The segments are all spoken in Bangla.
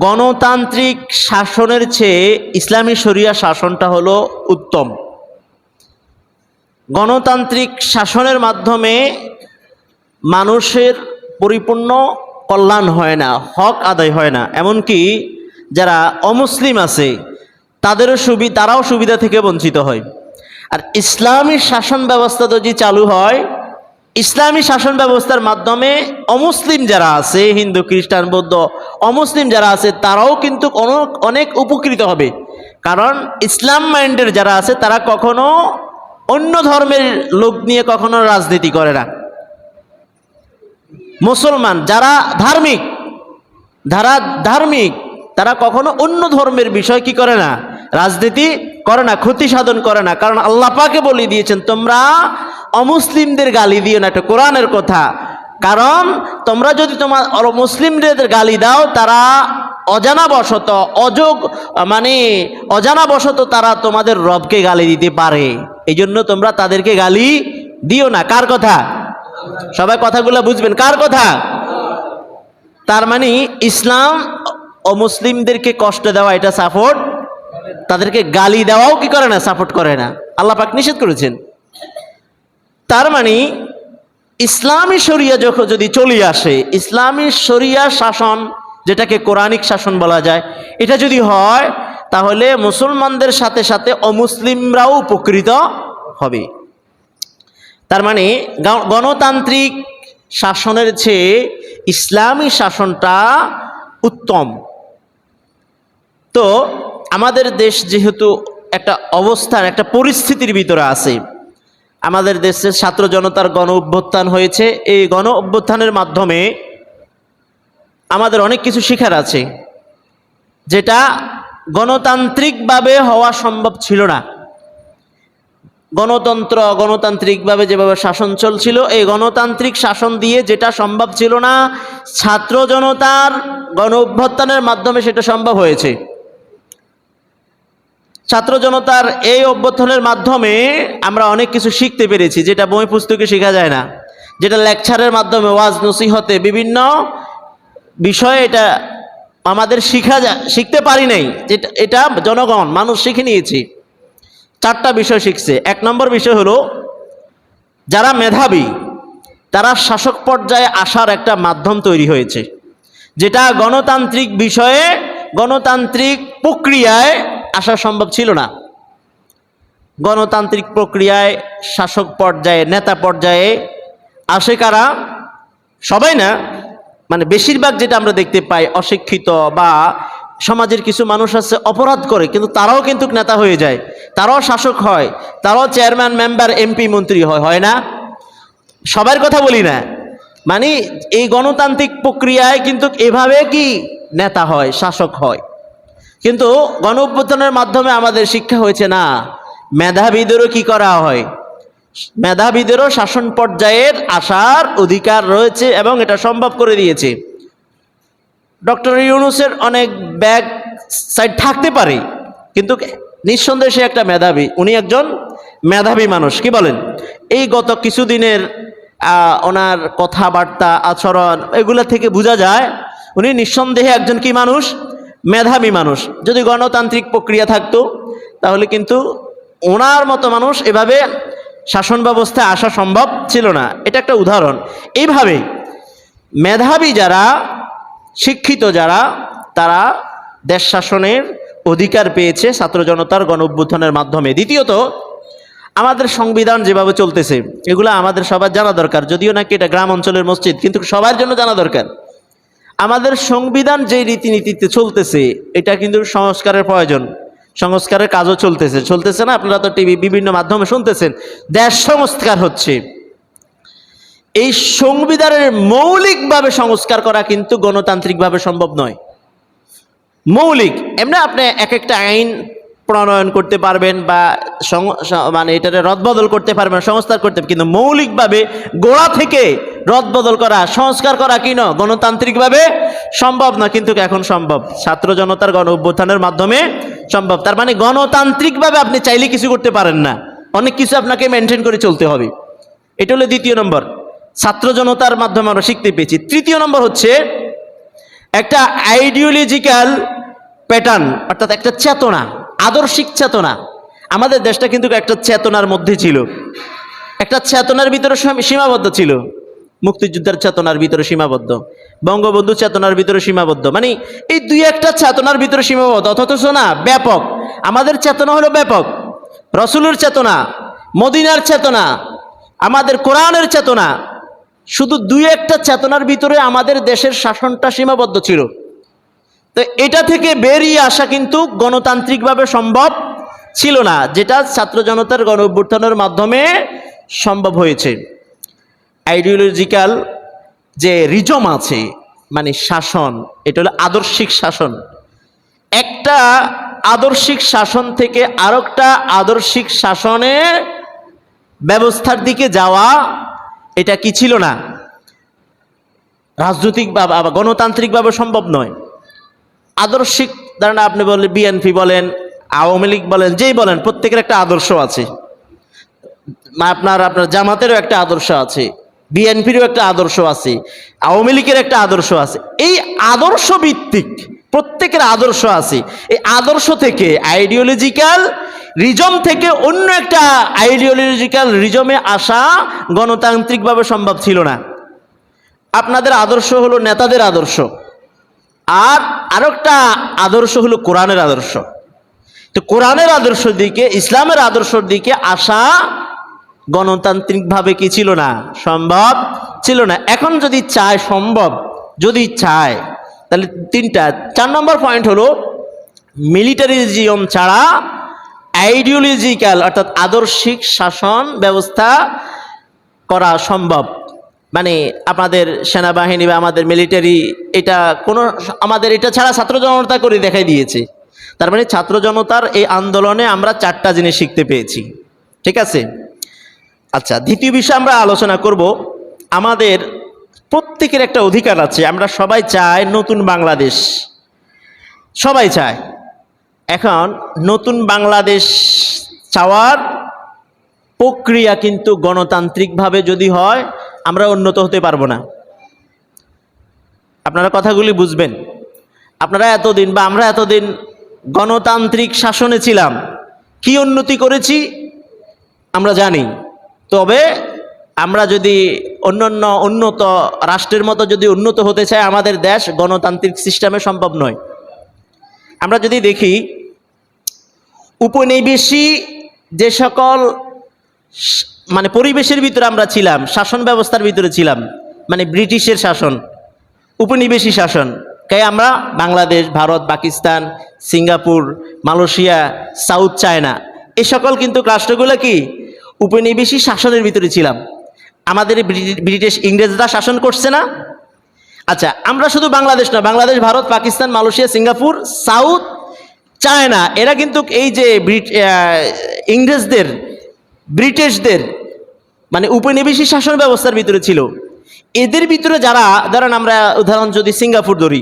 গণতান্ত্রিক শাসনের চেয়ে ইসলামী শরিয়া শাসনটা হলো উত্তম। গণতান্ত্রিক শাসনের মাধ্যমে মানুষের পরিপূর্ণ কল্যাণ হয় না, হক আদায় হয় না, এমনকি যারা অমুসলিম আছে তারাও সুবিধা থেকে বঞ্চিত হয়। আর ইসলামী শাসন ব্যবস্থা যদি চালু হয়, ইসলামী শাসন ব্যবস্থার মাধ্যমে অমুসলিম যারা আছে, হিন্দু খ্রিস্টান বৌদ্ধ অমুসলিম যারা আছে তারাও কিন্তু অনেক উপকৃত হবে। কারণ ইসলাম মাইন্ডের যারা আছে তারা কখনো অন্য ধর্মের লোক নিয়ে কখনো রাজনীতি করে না। মুসলমান যারা ধার্মিক তারা কখনো অন্য ধর্মের বিষয় কি করে না, রাজনীতি করে না, ক্ষতি সাধন করে না। কারণ আল্লাহ পাকে বলে দিয়েছেন, তোমরা অমুসলিমদের গালি দিও না, এটা কোরআনের কথা। কারণ তোমরা যদি তোমার মুসলিমদের গালি দাও, তারা অজানাবশত তারা তোমাদের রবকে গালি দিতে পারে। এই জন্য তোমরা তাদেরকে গালি দিও না। কার কথা? সবাই কথাগুলো বুঝবেন, কার কথা? তার মানে ইসলাম অমুসলিমদেরকে কষ্ট দেওয়া এটা সাপোর্ট, তাদেরকে গালি দেওয়াও কি করে না, সাপোর্ট করে না। আল্লাহ পাক নিষেধ করেছেন। তার মানে ইসলামী শরিয়া যদি চলে আসে, ইসলামী শরিয়া শাসন যেটাকে কোরআনিক শাসন বলা যায়, এটা যদি হয় তাহলে মুসলমানদের সাথে সাথে অমুসলিমরাও উপকৃত হবে। তার মানে গণতান্ত্রিক শাসনের চেয়ে ইসলামী শাসনটা উত্তম। তো আমাদের দেশ যেহেতু একটা অবস্থার, একটা পরিস্থিতির ভিতরে আছে, আমাদের দেশের ছাত্র জনতার গণ অভ্যুত্থান হয়েছে। এই গণ অভ্যুত্থানের মাধ্যমে আমাদের অনেক কিছু শেখার আছে, যেটা গণতান্ত্রিকভাবে হওয়া সম্ভব ছিল না। গণতান্ত্রিকভাবে যেভাবে শাসন চলছিল, এই গণতান্ত্রিক শাসন দিয়ে যেটা সম্ভব ছিল না, ছাত্র জনতার গণ অভ্যুত্থানের মাধ্যমে সেটা সম্ভব হয়েছে। ছাত্র জনতার এই অভ্যুত্থানের মাধ্যমে আমরা অনেক কিছু শিখতে পেরেছি, যেটা বই পুস্তকে শেখা যায় না, যেটা লেকচারের মাধ্যমে, ওয়াজ নসিহতে, বিভিন্ন বিষয়ে এটা আমাদের শিখতে পারি নাই। এটা জনগণ, মানুষ শিখে নিয়েছি। 4টা বিষয় শিখছে। 1 নম্বর বিষয় হলো, যারা মেধাবী তারা শাসক পর্যায়ে আসার একটা মাধ্যম তৈরি হয়েছে, যেটা গণতান্ত্রিক বিষয়ে, গণতান্ত্রিক প্রক্রিয়ায় আসা সম্ভব ছিল না। গণতান্ত্রিক প্রক্রিয়ায় শাসক পর্যায়ে, নেতা পর্যায়ে আসে কারা? সবাই না, মানে বেশিরভাগ যেটা আমরা দেখতে পাই, অশিক্ষিত বা সমাজের কিছু মানুষ আছে অপরাধ করে, কিন্তু তারাও কিন্তু নেতা হয়ে যায়, তারাও শাসক হয়, তারাও চেয়ারম্যান, মেম্বার, এমপি, মন্ত্রী হয় না? সবার কথা বলি না, মানে এই গণতান্ত্রিক প্রক্রিয়ায় কিন্তু এভাবে কি নেতা হয়, শাসক হয়। কিন্তু গণ অভ্যুত্থানের মাধ্যমে আমাদের শিক্ষা হয়েছে, না, মেধাবীদেরও কি করা হয়, মেধাবীদেরও শাসন পর্যায়ের আসার অধিকার রয়েছে এবং এটা সম্ভব করে দিয়েছে। ডক্টর ইউনূসের অনেক ব্যাক সাইড থাকতে পারে, কিন্তু নিঃসন্দেহে সে একটা মেধাবী, উনি একজন মেধাবী মানুষ। কি বলেন? এই গত কিছুদিনের ওনার কথাবার্তা, আচরণ, এগুলা থেকে বোঝা যায় উনি নিঃসন্দেহে একজন কি মানুষ, মেধাবী মানুষ। যদি গণতান্ত্রিক প্রক্রিয়া থাকতো তাহলে কিন্তু ওনার মতো মানুষ এভাবে শাসন ব্যবস্থায় আসা সম্ভব ছিল না। এটা একটা উদাহরণ। এইভাবে মেধাবী যারা, শিক্ষিত যারা, তারা দেশ শাসনের অধিকার পেয়েছে ছাত্র জনতার গণ অভ্যুত্থানের মাধ্যমে। দ্বিতীয়ত, আমাদের সংবিধান যেভাবে চলতেছে, এগুলো আমাদের সবার জানা দরকার। যদিও নাকি এটা গ্রাম অঞ্চলের মসজিদ, কিন্তু সবার জন্য জানা দরকার। আমাদের সংবিধান যে রীতিনীতিতে চলতেছে, এটা কিন্তু সংস্কারের প্রয়োজন। সংস্কারের কাজও চলতেছে না? আপনারা তো টিভি বিভিন্ন মাধ্যমে শুনতেছেন, দেশ সংস্কার হচ্ছে। এই সংবিধানের মৌলিকভাবে সংস্কার করা কিন্তু গণতান্ত্রিকভাবে সম্ভব নয়। মৌলিক এমনি আপনি এক একটা আইন প্রণয়ন করতে পারবেন বা মানে এটাকে রদবদল করতে পারবেন, সংস্কার করতে পারবেন, কিন্তু মৌলিকভাবে গোড়া থেকে রদবদল করা, সংস্কার করা কি না, গণতান্ত্রিকভাবে সম্ভব না। কিন্তু এখন সম্ভব, ছাত্র জনতার গণ অভ্যুত্থানের মাধ্যমে সম্ভব। তার মানে গণতান্ত্রিকভাবে আপনি চাইলে কিছু করতে পারেন না, অনেক কিছু আপনাকে মেনটেন করে চলতে হবে। এটা হলো দ্বিতীয় নম্বর, ছাত্র জনতার মাধ্যমে আমরা শিখতে পেয়েছি। তৃতীয় নম্বর হচ্ছে, একটা আইডিওলজিক্যাল প্যাটার্ন, অর্থাৎ একটা চেতনা, আদর্শিক চেতনা। আমাদের দেশটা কিন্তু একটা চেতনার মধ্যে ছিল, একটা চেতনার ভিতরে সীমাবদ্ধ ছিল। মুক্তিযুদ্ধের চেতনার ভিতরে সীমাবদ্ধ, বঙ্গবন্ধু চেতনার ভিতরে সীমাবদ্ধ, মানে এই দুই একটা চেতনার ভিতরে সীমাবদ্ধ, অথচ না ব্যাপক। আমাদের চেতনা হলো ব্যাপক, রসুলের চেতনা, মদিনার চেতনা, আমাদের কোরআনের চেতনা। শুধু দুই একটা চেতনার ভিতরে আমাদের দেশের শাসনটা সীমাবদ্ধ ছিল। তো এটা থেকে বেরিয়ে আসা কিন্তু গণতান্ত্রিকভাবে সম্ভব ছিল না, যেটা ছাত্র জনতার গণ অভ্যুত্থানের মাধ্যমে সম্ভব হয়েছে। আইডিওলজিক্যাল যে রিজম আছে, মানে শাসন, এটা হলো আদর্শিক শাসন। একটা আদর্শিক শাসন থেকে আরেকটা আদর্শিক শাসনের ব্যবস্থার দিকে যাওয়া, এটা কি ছিল না, রাজনৈতিক বা গণতান্ত্রিকভাবে সম্ভব নয়। আদর্শিক ধারণা, আপনি বলেন বিএনপি বলেন, আওয়ামী লীগ বলেন, যেই বলেন, প্রত্যেকের একটা আদর্শ আছে। আপনার জামাতেরও একটা আদর্শ আছে, বিএনপিরও একটা আদর্শ আছে, আওয়ামী লীগের একটা আদর্শ আছে। এই আদর্শ ভিত্তিক প্রত্যেকের আদর্শ আছে। এই আদর্শ থেকে, আইডিওলজিক্যাল রিজম থেকে অন্য একটা আইডিওলজিক্যাল রিজমে আসা গণতান্ত্রিকভাবে সম্ভব ছিল না। আপনাদের আদর্শ হলো নেতাদের আদর্শ, আর আরেকটা আদর্শ হলো কোরআনের আদর্শ। তো কোরআনের আদর্শ দিকে, ইসলামের আদর্শের দিকে আসা গণতান্ত্রিকভাবে কি ছিল না, সম্ভব ছিল না। এখন যদি চায় সম্ভব, যদি চায়, তাহলে তিনটা। 4 নম্বর পয়েন্ট হলো মিলিটারিজম ছাড়া আইডিওলজিক্যাল অর্থাৎ আদর্শিক শাসন ব্যবস্থা করা সম্ভব। মানে আমাদের সেনাবাহিনী বা আমাদের মিলিটারি, এটা কোনো, আমাদের এটা ছাড়া ছাত্র জনতা করে দেখাই দিয়েছে। তার মানে ছাত্র জনতার এই আন্দোলনে আমরা 4টা জিনিস শিখতে পেয়েছি। ঠিক আছে? আচ্ছা, দ্বিতীয় বিষয় আমরা আলোচনা করব, আমাদের প্রত্যেকের একটা অধিকার আছে। আমরা সবাই চাই নতুন বাংলাদেশ, সবাই চায়। এখন নতুন বাংলাদেশ চাওয়ার প্রক্রিয়া কিন্তু গণতান্ত্রিকভাবে যদি হয়, আমরা উন্নত হতে পারবো না। আপনারা কথাগুলি বুঝবেন। আপনারা এতদিন বা আমরা এতদিন গণতান্ত্রিক শাসনে ছিলাম, কি উন্নতি করেছি আমরা জানি। তবে আমরা যদি অন্যান্য উন্নত রাষ্ট্রের মতো যদি উন্নত হতে চাই, আমাদের দেশ গণতান্ত্রিক সিস্টেমে সম্ভব নয়। আমরা যদি দেখি উপনিবেশী যে সকল মানে পরিবেশের ভিতরে আমরা ছিলাম, শাসন ব্যবস্থার ভিতরে ছিলাম, মানে ব্রিটিশের শাসন, উপনিবেশী শাসন, কে আমরা Bangladesh, Bharat, Pakistan, Singapore, Malaysia, south China, এই সকল কিন্তু রাষ্ট্রগুলো কি উপনিবেশী শাসনের ভিতরে ছিলাম। আমাদের ব্রিটিশ ইংরেজরা শাসন করছে না? আচ্ছা, আমরা শুধু বাংলাদেশ না, Bangladesh, Bharat, Pakistan, Malaysia, Singapore, south China, এরা কিন্তু এই যে ইংরেজদের, ব্রিটিশদের মানে উপনিবেশী শাসন ব্যবস্থার ভিতরে ছিল। এদের ভিতরে যারা, ধরেন আমরা উদাহরণ যদি সিঙ্গাপুর ধরি,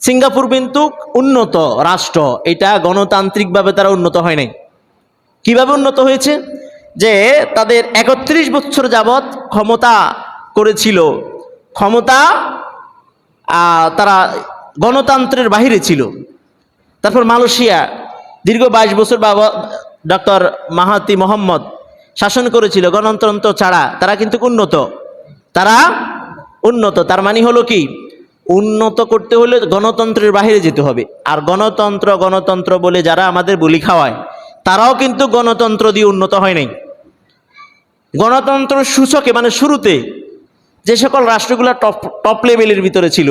সিঙ্গাপুর কিন্তু উন্নত রাষ্ট্র, এটা গণতান্ত্রিকভাবে তারা উন্নত হয় নাই। কিভাবে উন্নত হয়েছে? যে তাদের 31 বছর যাবৎ ক্ষমতা করেছিল, ক্ষমতা তারা গণতন্ত্রের বাহিরে ছিল। তারপর মালয়েশিয়া দীর্ঘ 22 বছর বাবা ডক্টর মাহাতি মোহাম্মদ শাসন করেছিল গণতন্ত্র ছাড়া, তারা কিন্তু উন্নত, তারা উন্নত। তার মানে হলো কি, উন্নত করতে হলে গণতন্ত্রের বাহিরে যেতে হবে। আর গণতন্ত্র গণতন্ত্র বলে যারা আমাদের বলি খাওয়ায়, তারাও কিন্তু গণতন্ত্র দিয়ে উন্নত হয় নাই। গণতন্ত্র সূচকে মানে শুরুতে যে সকল রাষ্ট্রগুলো টপ লেভেলের ভিতরে ছিল,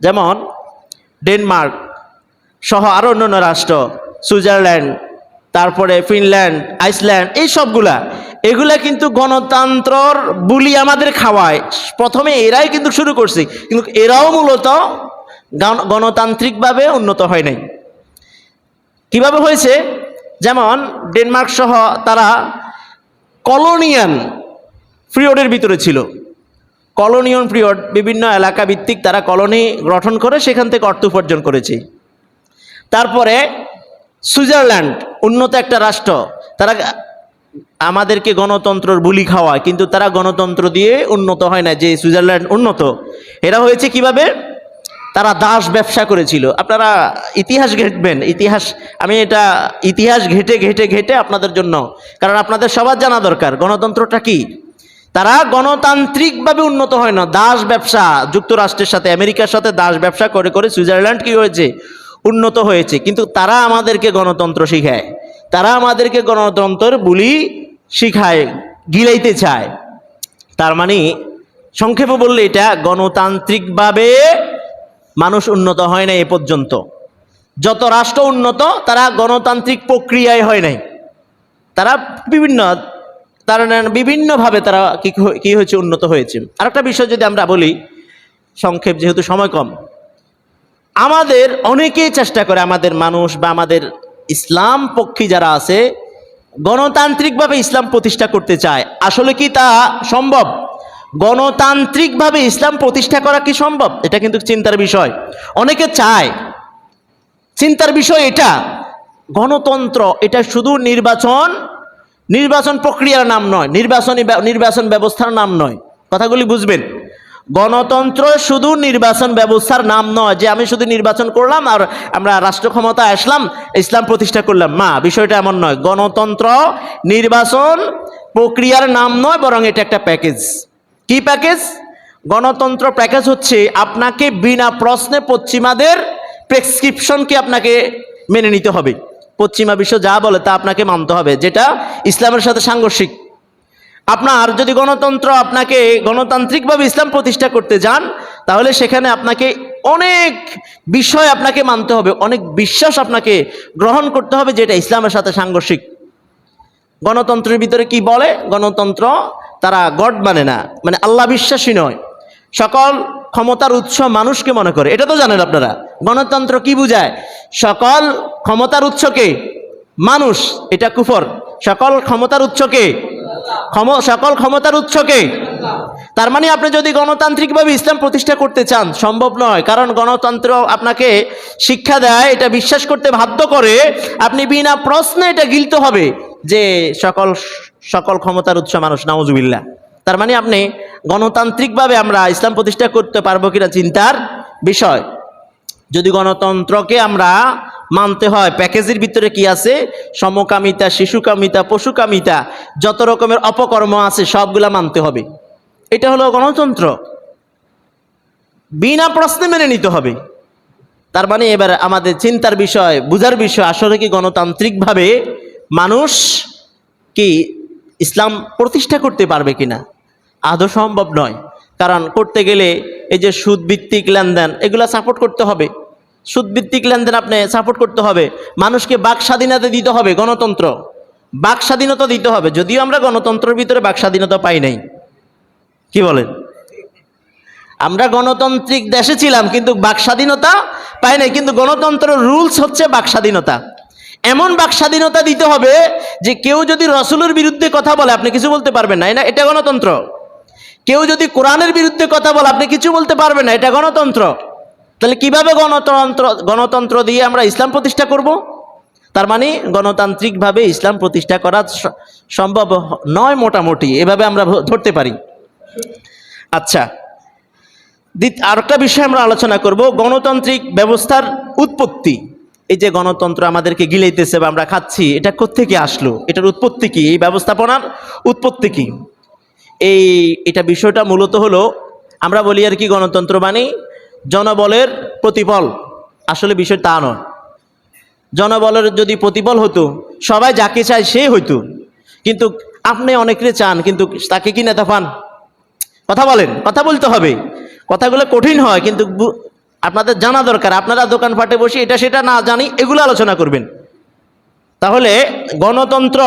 যেমন ডেনমার্ক সহ আরও অন্যান্য রাষ্ট্র, সুইজারল্যান্ড, তারপরে ফিনল্যান্ড, আইসল্যান্ড, এই সবগুলা, এগুলা কিন্তু গণতন্ত্রর বুলি আমাদের খাওয়ায়। প্রথমে এরাই কিন্তু শুরু করছে, কিন্তু এরাও মূলত গণতান্ত্রিকভাবে উন্নত হয় নাই। কিভাবে হয়েছে? যেমন ডেনমার্ক সহ তারা কলোনিয়াল পিরিয়ডের ভিতরে ছিল। কলোনিয়াল পিরিয়ড, বিভিন্ন এলাকা ভিত্তিক তারা কলোনি গঠন করে সেখান থেকে অর্থ উপার্জন করেছে। তারপরে সুইজারল্যান্ড উন্নত একটা রাষ্ট্র, তারা আমাদেরকে গণতন্ত্রের বুলি খাওয়ায়, কিন্তু তারা গণতন্ত্র দিয়ে উন্নত হয় না। যে সুইজারল্যান্ড উন্নত, এরা হয়েছে কিভাবে? তারা দাস ব্যবসা করেছিল। আপনারা ইতিহাস ঘেঁটবেন, আমি এটা ইতিহাস ঘেটে ঘেটে ঘেটে আপনাদের জন্য, কারণ আপনাদের সবার জানা দরকার গণতন্ত্রটা কি। তারা গণতান্ত্রিকভাবে উন্নত হয় না, দাস ব্যবসা, যুক্তরাষ্ট্রের সাথে আমেরিকার সাথে দাস ব্যবসা করে করে সুইজারল্যান্ড কি হয়েছে, উন্নত হয়েছে। কিন্তু তারা আমাদেরকে গণতন্ত্র শিখায়, তারা আমাদেরকে গণতন্ত্রের বুলি শিখায়, গিলাইতে চায়। তার মানে সংক্ষেপে বললে এটা গণতান্ত্রিকভাবে মানুষ উন্নত হয় না এ পর্যন্ত। যত রাষ্ট্র উন্নত তারা গণতান্ত্রিক প্রক্রিয়ায় হয় নাই, তারা বিভিন্নভাবে তারা কি হয়েছে, উন্নত হয়েছে। আরেকটা বিষয় যদি আমরা বলি সংক্ষেপ, যেহেতু সময় কম, আমাদের অনেকেই চেষ্টা করে, আমাদের মানুষ বা আমাদের ইসলাম পক্ষী যারা আছে গণতান্ত্রিকভাবে ইসলাম প্রতিষ্ঠা করতে চায়। আসলে কি তা সম্ভব? গণতান্ত্রিকভাবে ইসলাম প্রতিষ্ঠা করা কি সম্ভব? এটা কিন্তু চিন্তার বিষয়। অনেকে চায়, চিন্তার বিষয় এটা। গণতন্ত্র এটা শুধু নির্বাচন প্রক্রিয়ার নাম নয়, নির্বাচন ব্যবস্থার নাম নয়। কথাগুলি বুঝবেন। গণতন্ত্র শুধু নির্বাচন ব্যবস্থার নাম নয়, যে আমি শুধু নির্বাচন করলাম আর আমরা রাষ্ট্র ক্ষমতা আসলাম, ইসলাম প্রতিষ্ঠা করলাম, না, বিষয়টা এমন নয়। গণতন্ত্র নির্বাচন প্রক্রিয়ার নাম নয়, বরং এটা একটা প্যাকেজ। কি প্যাকেজ? গণতন্ত্র প্যাকেজ হচ্ছে আপনাকে বিনা প্রশ্নে পশ্চিমাদের প্রেসক্রিপশনকে আপনাকে মেনে নিতে হবে। পশ্চিমা বিশ্ব যা বলে তা আপনাকে মানতে হবে, যেটা ইসলামের সাথে সাংঘর্ষিক। আপনার যদি আপনাকে গণতান্ত্রিকভাবে ইসলাম প্রতিষ্ঠা করতে যান, তাহলে সেখানে আপনাকে অনেক বিষয় আপনাকে মানতে হবে, অনেক বিশ্বাস আপনাকে গ্রহণ করতে হবে, যেটা ইসলামের সাথে সাংঘর্ষিক। গণতন্ত্রের ভিতরে কি বলে? গণতন্ত্র তারা গড মানে না, মানে আল্লাহ বিশ্বাসী নয়, সকল ক্ষমতার উৎস মানুষকে মনে করে। এটা তো জানেন আপনারা। গণতন্ত্র কি বুঝায়? সকল ক্ষমতার উৎসকে মানুষ, এটা কুফর। সকল ক্ষমতার উৎসকে সকল ক্ষমতার উৎসকে। তার মানে আপনি যদি গণতান্ত্রিকভাবে ইসলাম প্রতিষ্ঠা করতে চান, সম্ভব নয়। কারণ গণতন্ত্র আপনাকে শিক্ষা দেয়, এটা বিশ্বাস করতে বাধ্য করে, আপনি বিনা প্রশ্নে এটা গিলতে হবে যে সকল ক্ষমতার উৎস মানুষ, নাউজুবিল্লাহ। তার মানে আপনি গণতান্ত্রিকভাবে আমরা ইসলাম প্রতিষ্ঠা করতে পারবো কিনা চিন্তার বিষয়। যদি গণতন্ত্রকে আমরা মানতে হয়, প্যাকেজের ভিতরে কি আছে? সমকামিতা, শিশুকামিতা, পশুকামিতা, যত রকমের অপকর্ম আছে সবগুলা মানতে হবে। এটা হলো গণতন্ত্র, বিনা প্রশ্নে মেনে নিতে হবে। তার মানে এবার আমাদের চিন্তার বিষয়, বুঝার বিষয়, আসলে কি গণতান্ত্রিকভাবে মানুষ কি ইসলাম প্রতিষ্ঠা করতে পারবে কিনা? আদৌ সম্ভব নয়। কারণ করতে গেলে এই যে সুদভিত্তিক লেনদেন, এগুলা সাপোর্ট করতে হবে। সুদভিত্তিক লেনদেন আপনি সাপোর্ট করতে হবে। মানুষকে বাক স্বাধীনতা দিতে হবে, গণতন্ত্র বাক স্বাধীনতা দিতে হবে। যদিও আমরা গণতন্ত্রের ভিতরে বাক স্বাধীনতা পাই নাই, কি বলেন? আমরা গণতান্ত্রিক দেশে ছিলাম কিন্তু বাক স্বাধীনতা পাই নাই। কিন্তু গণতন্ত্রের রুলস হচ্ছে বাক স্বাধীনতা। এমন বাক স্বাধীনতা দিতে হবে যে কেউ যদি রসুলের বিরুদ্ধে কথা বলে আপনি কিছু বলতে পারবেন না, এটা গণতন্ত্র। কেউ যদি কোরআনের বিরুদ্ধে কথা বলে আপনি কিছু বলতে পারবেন না, এটা গণতন্ত্র। তাহলে কিভাবে গণতন্ত্র দিয়ে আমরা ইসলাম প্রতিষ্ঠা করব? তার মানে গণতান্ত্রিকভাবে ইসলাম প্রতিষ্ঠা করা সম্ভব নয়, মোটামুটি এভাবে আমরা ধরতে পারি। আচ্ছা, আরেকটা বিষয় আমরা আলোচনা করব, গণতান্ত্রিক ব্যবস্থার উৎপত্তি। এই যে গণতন্ত্র আমাদেরকে গিলাইতেছে বা আমরা খাচ্ছি, এটা কোত্থেকে আসলো, এটার উৎপত্তি কি, এই ব্যবস্থাপনার উৎপত্তি কি? এটা বিষয়টা মূলত হলো, আমরা বলি আর কি গণতন্ত্র মানে জনবলের প্রতিফল। আসলে বিষয় তা নয়। জনবলের যদি প্রতিফল হতো, সবাই যাকে চায় সে হইতো। কিন্তু আপনি অনেকে চান, কিন্তু তাকে কি নেতা পান? কথা বলেন, কথা বলতে হবে। কথাগুলো কঠিন হয়, কিন্তু আপনাদের জানা দরকার। আপনারা দোকানপাটে বসে এটা সেটা না জানি এগুলো আলোচনা করবেন। তাহলে গণতন্ত্র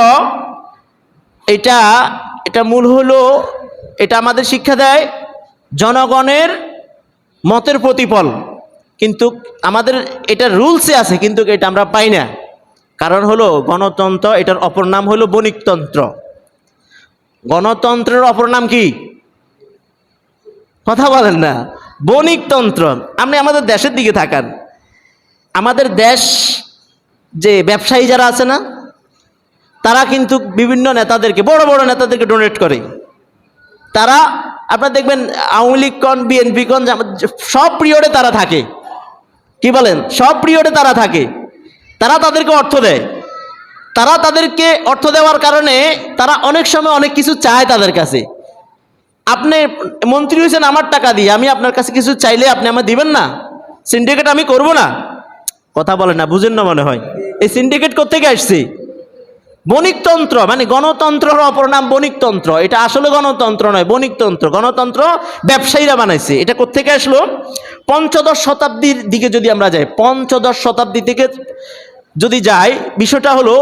এটা মূল হলো, এটা আমাদের শিক্ষা দেয় জনগণের মতের প্রতিফল। কিন্তু আমাদের এটা রুলসে আছে, কিন্তু এটা আমরা পাই না। কারণ হলো গণতন্ত্র, এটার অপর নাম হলো বণিকতন্ত্র। গণতন্ত্রের অপর নাম কি? কথা বলেন না। বণিকতন্ত্র। আপনি আমাদের দেশের দিকে তাকান। আমাদের দেশ যে ব্যবসায়ী যারা আছে না, তারা কিন্তু বিভিন্ন নেতাদেরকে, বড় বড় নেতাদেরকে ডোনেট করে। তারা আপনারা দেখবেন আওয়ামী লীগ কন, বিএনপি কন, সব পিরিয়ডে তারা থাকে। কি বলেন? সব পিরিয়ডে তারা থাকে। তারা তাদেরকে অর্থ দেয়। তারা তাদেরকে অর্থ দেওয়ার কারণে তারা অনেক সময় অনেক কিছু চায় তাদের কাছে। আপনি মন্ত্রী হয়েছেন আমার টাকা দিয়ে, আমি আপনার কাছে কিছু চাইলে আপনি আমার দিবেন না? সিন্ডিকেট আমি করব না? কথা বলেন না, বুঝেন না মনে হয়। এই সিন্ডিকেট কোত্থেকে আসছে? বণিকতন্ত্র, মানে গণতন্ত্রের অপর নাম বণিকতন্ত্র। এটা আসলে গণতন্ত্র নয়, বণিকতন্ত্র। গণতন্ত্র ব্যবসায়ীরা বানাইছে। এটা কোত্থেকে আসলো? পঞ্চদশ শতাব্দীর দিকে যদি আমরা যাই, পঞ্চদশ শতাব্দী থেকে যদি যাই, বিষয়টা হলো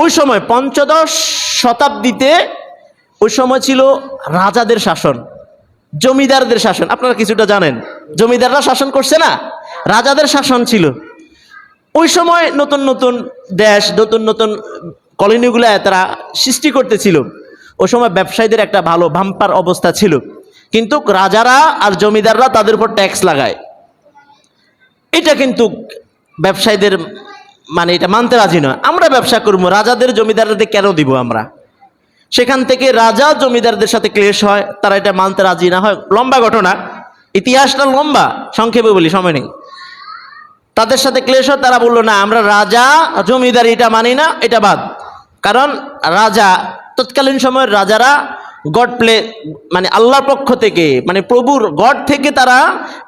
ওই সময় পঞ্চদশ শতাব্দীতে ওই সময় ছিল রাজাদের শাসন, জমিদারদের শাসন। আপনারা কিছুটা জানেন, জমিদাররা শাসন করছে না, রাজাদের শাসন ছিল। ওই সময় নতুন নতুন দেশ, নতুন নতুন কলোনিগুলো তারা সৃষ্টি করতেছিল। ওই সময় ব্যবসায়ীদের একটা ভালো বাম্পার অবস্থা ছিল, কিন্তু রাজারা আর জমিদাররা তাদের উপর ট্যাক্স লাগায়। এটা কিন্তু ব্যবসায়ীদের মানে এটা মানতে রাজি নয়। আমরা ব্যবসা করবো, রাজাদের জমিদারদের কেন দিব আমরা? সেখান থেকে রাজা জমিদারদের সাথে ক্লেশ হয়, তারা এটা মানতে রাজি না হয়। লম্বা ঘটনা, ইতিহাসটা লম্বা, সংক্ষেপে বলি, সময় নেই। তাদের সাথে ক্লেশ হয়, তারা বললো না, আমরা রাজা জমিদার এটা মানি না, এটা বাদ। কারণ রাজা, তৎকালীন সময়ের রাজারা গড প্লে, মানে আল্লাহর পক্ষ থেকে, মানে প্রভুর গড থেকে তারা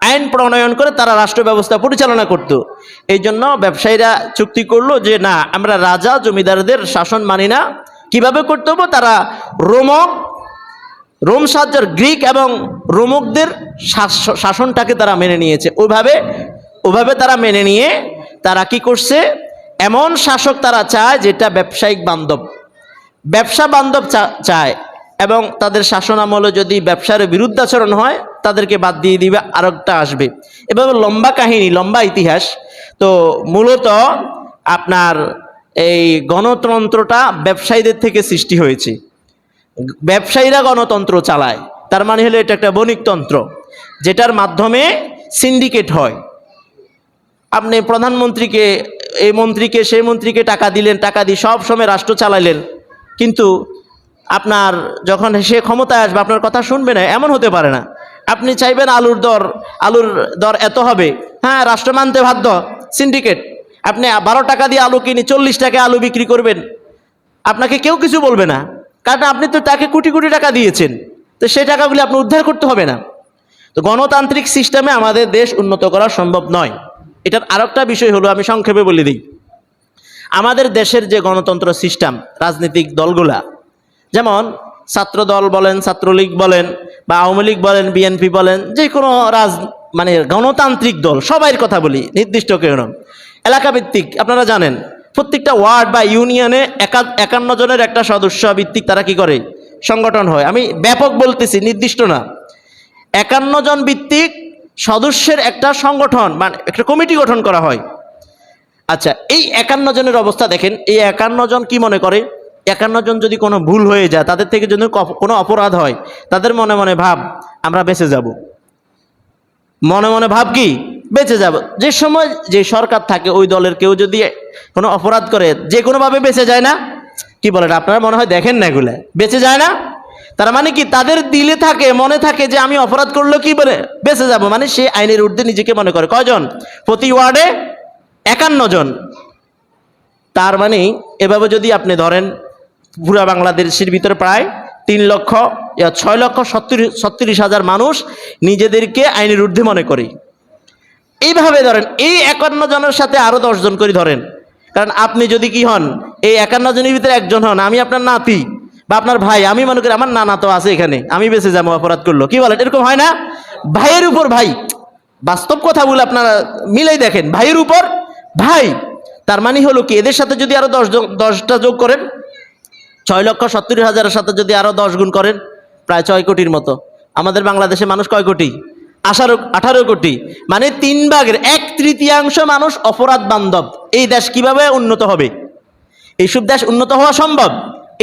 আইন প্রণয়ন করে তারা রাষ্ট্র ব্যবস্থা পরিচালনা করত। এই জন্য ব্যবসায়ীরা চুক্তি করলো যে না, আমরা রাজা জমিদারদের শাসন মানি না। কিভাবে করতে হবে? তারা রোম সাহায্যের গ্রিক এবং রোমকদের শাসনটাকে তারা মেনে নিয়েছে। ওইভাবে তারা মেনে নিয়ে তারা কি করছে? এমন শাসক তারা চায় যেটা ব্যবসায়িক বান্ধব, ব্যবসা বান্ধব চায়, এবং তাদের শাসন আমলে যদি ব্যবসার বিরুদ্ধাচরণ হয় তাদেরকে বাদ দিয়ে দিবে, আরেকটা আসবে। এভাবে লম্বা কাহিনী, লম্বা ইতিহাস। তো মূলত আপনার এই গণতন্ত্রটা ব্যবসায়ীদের থেকে সৃষ্টি হয়েছে। ব্যবসায়ীরা গণতন্ত্র চালায়, তার মানে হলো এটা একটা বণিকতন্ত্র, যেটার মাধ্যমে সিন্ডিকেট হয়। আপনি প্রধানমন্ত্রীকে, এই মন্ত্রীকে, সেই মন্ত্রীকে টাকা দিলেন, টাকা দিয়ে সব সময় রাষ্ট্র চালাইলেন, কিন্তু আপনার যখন সে ক্ষমতায় আসবে আপনার কথা শুনবে না, এমন হতে পারে না। আপনি চাইবেন আলুর দর এত হবে, হ্যাঁ রাষ্ট্র মানতে বাধ্য, সিন্ডিকেট। আপনি 12 টাকা দিয়ে আলু কিনে 40 টাকায় আলু বিক্রি করবেন, আপনাকে কেউ কিছু বলবে না, কারণ আপনি তো তাকে কোটি কোটি টাকা দিয়েছেন। তো সেই টাকাগুলি আপনি উদ্ধার করতে হবে না। তো গণতান্ত্রিক সিস্টেমে আমাদের দেশ উন্নত করা সম্ভব নয়। এটার আরেকটা বিষয় হলো, আমি সংক্ষেপে বলে দিই, আমাদের দেশের যে গণতন্ত্র সিস্টেম, রাজনৈতিক দলগুলা, যেমন ছাত্র দল বলেন, ছাত্রলীগ বলেন, বা আওয়ামী লীগ বলেন, বিএনপি বলেন, যে কোনো মানে গণতান্ত্রিক দল, সবাইয়ের কথা বলি, নির্দিষ্ট কেউ নয়, এলাকাভিত্তিক। আপনারা জানেন প্রত্যেকটা ওয়ার্ড বা ইউনিয়নে 51 জনের একটা সদস্য ভিত্তিক তারা কি করে? সংগঠন হয়। আমি ব্যাপক বলতেছি, নির্দিষ্ট না। 51 জন ভিত্তিক সদস্যের একটা সংগঠন, মানে একটা কমিটি গঠন করা হয়। আচ্ছা, এই 51 জনের অবস্থা দেখেন। এই 51 জন কি মনে করে? 51 জন যদি কোনো ভুল হয়ে যায়, তাদের থেকে যদি কোনো অপরাধ হয়, তাদের মনে মনে ভাব আমরা বেঁচে যাব, মনে মনে ভাব কি বেঁচে যাব। যে সময় যে সরকার থাকে, ওই দলের কেউ যদি কোনো অপরাধ করে, যে কোনোভাবে বেঁচে যায় না? কি বলেন আপনারা? মনে হয় দেখেন না, এগুলা বেঁচে যায় না। তার মানে কি, তাদের দিলে থাকে, মনে থাকে যে আমি অপরাধ করলেও কি বলে বেঁচে যাব, মানে সে আইনের ঊর্ধ্বে নিজেকে মনে করে। কয়জন? প্রতি ওয়ার্ডে 51 জন। তার মানে এভাবে যদি আপনি ধরেন, পুরা বাংলাদেশের ভিতরে প্রায় 6,37,000 মানুষ নিজেদেরকে আইনের ঊর্ধ্বে মনে করে। এইভাবে ধরেন, এই 51 জনের সাথে আরো 10 জন করে ধরেন, কারণ আপনি যদি কি হন, এই 51 জনের ভিতরে একজন হন, আমি আপনার নাতি বা আপনার ভাই, আমি মনে করি আমার নানা তো আছে এখানে, আমি বেঁচে যাবো অপরাধ করলো, কি বলেন? এরকম হয় না? ভাইয়ের উপর ভাই, বাস্তব কথা বলে আপনারা মিলাই দেখেন, ভাইয়ের উপর ভাই। তার মানে হলো কি, এদের সাথে যদি আরো 10টা যোগ করেন, 6,70,000-এর সাথে যদি আরো 10 গুণ করেন, প্রায় 6 কোটির মতো। আমাদের বাংলাদেশে মানুষ কয় কোটি? 18 কোটি। মানে 1/3 মানুষ অপরাধ বান্ধব। এই দেশ কিভাবে উন্নত হবে? এইসব দেশ উন্নত হওয়া সম্ভব?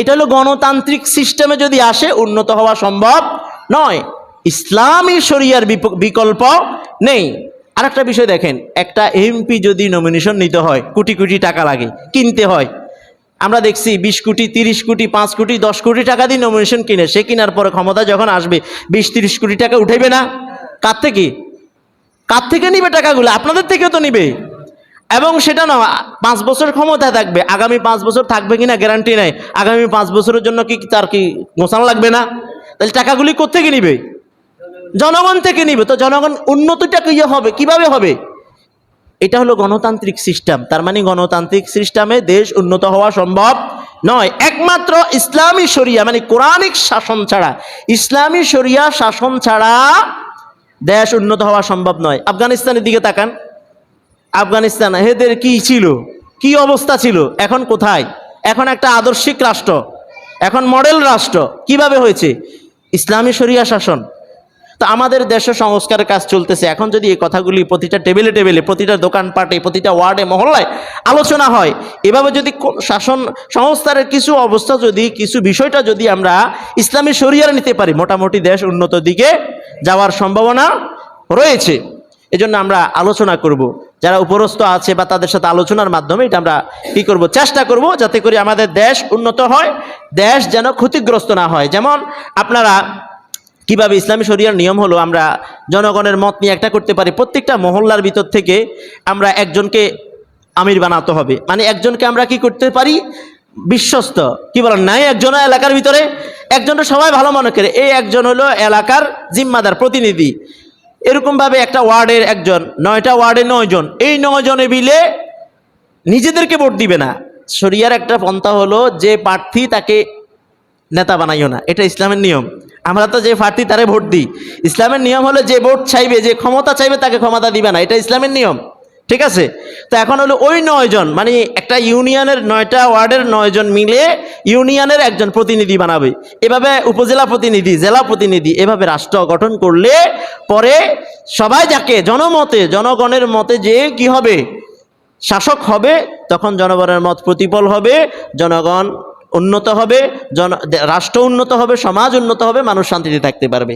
এটা হলো গণতান্ত্রিক সিস্টেমে যদি আসে, উন্নত হওয়া সম্ভব নয়। ইসলামী শরিয়ার বিকল্প নেই। আরেকটা বিষয় দেখেন, একটা এমপি যদি নমিনেশন নিতে হয়, কোটি কোটি টাকা লাগে, কিনতে হয়। আমরা দেখছি 20 কোটি 30 কোটি 5 কোটি 10 কোটি টাকা দিয়ে নমিনেশন কিনে, সে কেনার পরে ক্ষমতা যখন আসবে 20-30 কোটি টাকা উঠাইবে না? কার থেকে নিবে টাকাগুলো? আপনাদের থেকেও তো নিবে। এবং সেটা না 5 বছর ক্ষমতায় থাকবে, আগামী 5 বছর থাকবে কিনা গ্যারান্টি নাই। আগামী 5 বছরের জন্য কি তার কি গোছানো লাগবে না? তাহলে টাকাগুলি কোত্থেকে নিবে? জনগণ থেকে নিবে। তো জনগণ উন্নতিটা কি হবে, কিভাবে হবে? এটা হলো গণতান্ত্রিক সিস্টেম। তার মানে গণতান্ত্রিক সিস্টেমে দেশ উন্নত হওয়া সম্ভব নয়, একমাত্র ইসলামী শরিয়া মানে কোরআনিক শাসন ছাড়া, ইসলামী শরিয়া শাসন ছাড়া দেশ উন্নত হওয়া সম্ভব নয়। আফগানিস্তানের দিকে তাকান, আফগানিস্তান এদের কি ছিল, কি অবস্থা ছিল, এখন কোথায়? এখন একটা আদর্শিক রাষ্ট্র, এখন মডেল রাষ্ট্র। কিভাবে হয়েছে? ইসলামী শরিয়া শাসন। তো আমাদের দেশে সংস্কারের কাজ চলতেছে। এখন যদি এই কথাগুলি প্রতিটা টেবিলে টেবিলে, প্রতিটা দোকানপাটে, প্রতিটা ওয়ার্ডে মহল্লায় আলোচনা হয়, এভাবে যদি শাসন সংস্কারের কিছু অবস্থা যদি, কিছু বিষয়টা যদি আমরা ইসলামী শরিয়ার নিতে পারি, মোটামুটি দেশ উন্নত দিকে যাওয়ার সম্ভাবনা রয়েছে। এজন্য আমরা আলোচনা করব, যারা উপরস্থ আছে বা তাদের সাথে আলোচনার মাধ্যমে এটা আমরা কি করব, চেষ্টা করব যাতে করে আমাদের দেশ উন্নত হয়, দেশ যেন ক্ষতিগ্রস্ত না হয়। যেমন আপনারা কিভাবে ইসলামী শরিয়ার নিয়ম হলো, আমরা জনগণের মত নিয়ে একটা করতে পারি, প্রত্যেকটা মহল্লার ভিতর থেকে আমরা একজনকে আমির বানাতে হবে। মানে একজনকে আমরা কি করতে পারি, বিশ্বস্ত, কি বলেন নাই, একজন এলাকার ভিতরে একজনটা সবাই ভালো মনে করে, এই একজন হলো এলাকার জিম্মাদার প্রতিনিধি। এরকমভাবে একটা ওয়ার্ডের একজন, 9টা ওয়ার্ডে 9 জন, এই 9 জনে মিলে নিজেদেরকে ভোট দিবে না। শরিয়ার একটা পন্থা হলো যে প্রার্থী তাকে নেতা বানাইও না, এটা ইসলামের নিয়ম। আমরা তো যে প্রার্থী তারে ভোট দিই। ইসলামের নিয়ম হলো যে ভোট চাইবে, যে ক্ষমতা চাইবে তাকে ক্ষমতা দিবে না, এটা ইসলামের নিয়ম। ঠিক আছে? তো এখন হলো ওই 9 জন মানে একটা ইউনিয়নের 9টা ওয়ার্ডের 9 জন মিলে ইউনিয়নের একজন প্রতিনিধি বানাবে। এভাবে উপজেলা প্রতিনিধি, জেলা প্রতিনিধি, এভাবে রাষ্ট্র গঠন করলে পরে সবাই যাকে জনমতে, জনগণের মতে যে কি হবে, শাসক হবে, তখন জনগণের মত প্রতিফল হবে, জনগণ উন্নত হবে, রাষ্ট্র উন্নত হবে, সমাজ উন্নত হবে, মানুষ শান্তিতে থাকতে পারবে।